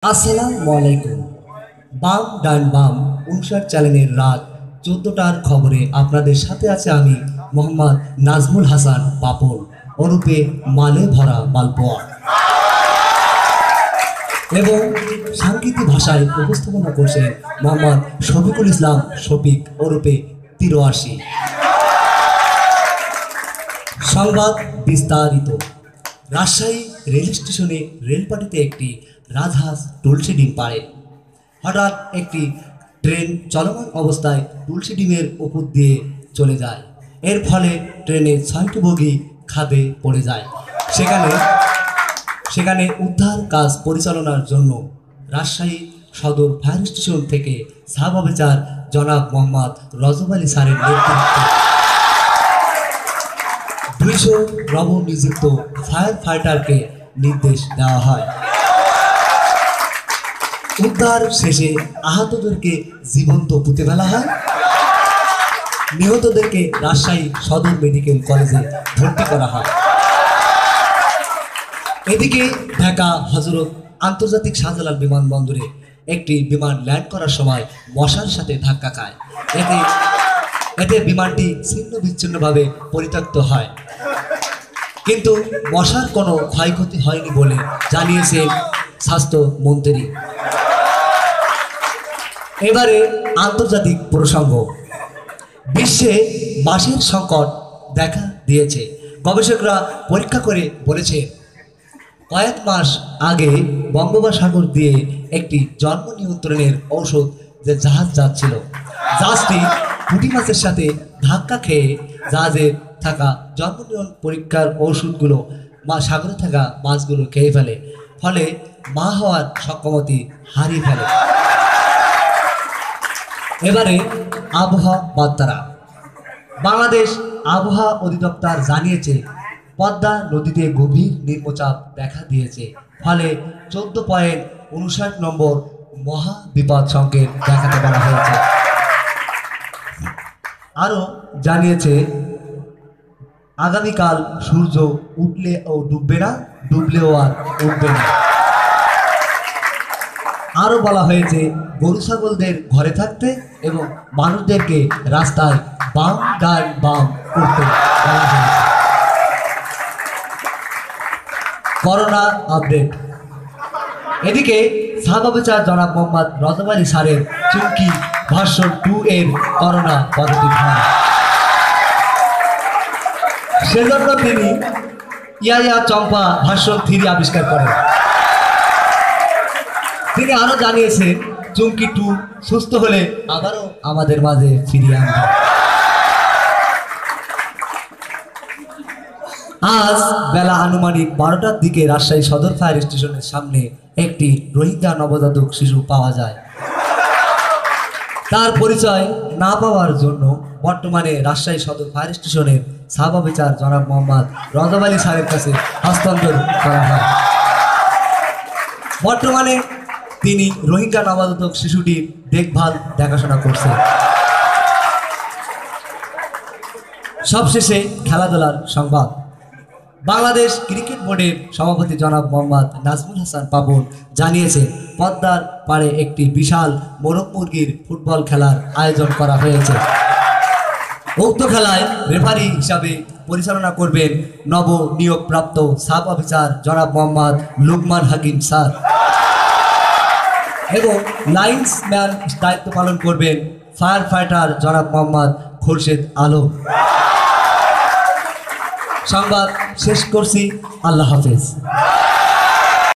আসসালামু আলাইকুম। বাম ডান বাম 59 চ্যানেলের রাত 14টার খবরে আপনাদের সাথে আছে আমি মোহাম্মদ নাজমুল হাসান পাপন ওরূপে মালে ভরা মালপোয়া এবং সাংকেতিক ভাষায় উপস্থাপনা করছেন মোহাম্মদ শফিকুল ইসলাম শফিক ওরূপে 83। সংবাদ বিস্তারিত। রাজশাহী রেল স্টেশনে রেলপাটিতে একটি রাজহাঁস তুলসী ডিম পাড়ে। হঠাৎ একটি ট্রেন চলমান অবস্থায় তুলসী ডিমের উপর দিয়ে চলে যায়। এর ফলে ট্রেনের 6টি বগি খাদে পড়ে যায়। সেখানে উদ্ধার কাজ পরিচালনার জন্য রাজশাহী সদর ফায়ার স্টেশন থেকে সাব অফিসার জনাব মোহাম্মদ রজব আলী স্যারের নেতৃত্বে 200 নবনিযুক্ত ফায়ার ফাইটারকে নির্দেশ দেওয়া হয়। উদ্ধার শেষে আহতদেরকে জীবন্ত পুঁতে ফেলা হয়। নিহতদেরকে রাজশাহী সদর মেডিকেল কলেজে ভর্তি করা হয়। এদিকে ঢাকা হজরত আন্তর্জাতিক শাহজালাল বিমানবন্দরে একটি বিমান ল্যান্ড করার সময় মশার সাথে ধাক্কা খায়। এতে বিমানটি ছিন্ন বিচ্ছিন্নভাবে পরিত্যক্ত হয়, কিন্তু মশার কোনো ক্ষয়ক্ষতি হয়নি বলে জানিয়েছেন স্বাস্থ্যমন্ত্রী। এবারে আন্তর্জাতিক প্রসঙ্গ। বিশ্বে বাঁশের সংকট দেখা দিয়েছে। গবেষকরা পরীক্ষা করে বলেছে, কয়েক মাস আগে বঙ্গোপসাগর দিয়ে একটি জন্ম নিয়ন্ত্রণের ঔষধ যে জাহাজ যাচ্ছিল, জাহাজটি পুঁটি মাছের সাথে ধাক্কা খেয়ে জাহাজে থাকা জন্ম নিয়ন্ত্রণ পরীক্ষার ঔষধগুলো সাগরে থাকা মাছগুলো খেয়ে ফেলে, ফলে মা হওয়ার সক্ষমতা হারিয়ে ফেলে। এবারে আবহাওয়া বার্তারা। বাংলাদেশ আবহাওয়া অধিদপ্তর জানিয়েছে, পদ্মা নদীতে গভীর নিম্নচাপ দেখা দিয়েছে, ফলে 14.59 নম্বর মহা বিপদ সংকেত দেখাতে বলা হয়েছে। আরও জানিয়েছে, আগামীকাল সূর্য উঠলে ও ডুববে না, ডুবলেও আর উঠবে না। আরও বলা হয়েছে, গরু ছাগলদের ঘরে থাকতে এবং মানুষদেরকে রাস্তায় বাম ডান বাম করতে বলা হয়েছে। Corona update. এদিকে সাব অফিসার জনাব মোহাম্মদ রজব আলী স্যারের চুমকি ভার্সন 2 এর করোনা পজিটিভ হয়। সেজন্য তিনি ইয়া চম্পা ভার্সন 3 আবিষ্কার করেন। তিনি আরো জানিয়েছেন, চুমকি 2 সুস্থ হলে আবারও আমাদের মাঝে ফিরিয়ে আনবে। আজ বেলা আনুমানিক 12টার দিকে রাজশাহী সদর ফায়ার স্টেশনের সামনে একটি রোহিঙ্গা নবজাতক শিশু পাওয়া যায়। তার পরিচয় না পাওয়ার জন্য বর্তমানে রাজশাহী সদর ফায়ার স্টেশনের সাব অফিসার জনাব মোহাম্মদ রজব আলী স্যারের কাছে হস্তান্তর করা হয়। বর্তমানে তিনি রোহিঙ্গা নবজাতক শিশুটির দেখভাল দেখাশোনা করছেন। সবশেষে খেলাধুলার সংবাদ। বাংলাদেশ ক্রিকেট বোর্ডের সভাপতি জনাব মোহাম্মদ নাজমুল হাসান পাপন জানিয়েছেন, পদ্মার পাড়ে একটি বিশাল মোরগ মুরগির ফুটবল খেলার আয়োজন করা হয়েছে। উক্ত খেলায় রেফারি হিসাবে পরিচালনা করবেন নবনিয়োগপ্রাপ্ত সাব অফিসার জনাব মোহাম্মদ লুকমান হাকিম স্যার এবং লাইন্সম্যান দায়িত্ব পালন করবেন ফায়ার ফাইটার জনাব মোহাম্মদ খুরশেদ আলম। সংবাদ শেষ করছি। আল্লাহ হাফেজ।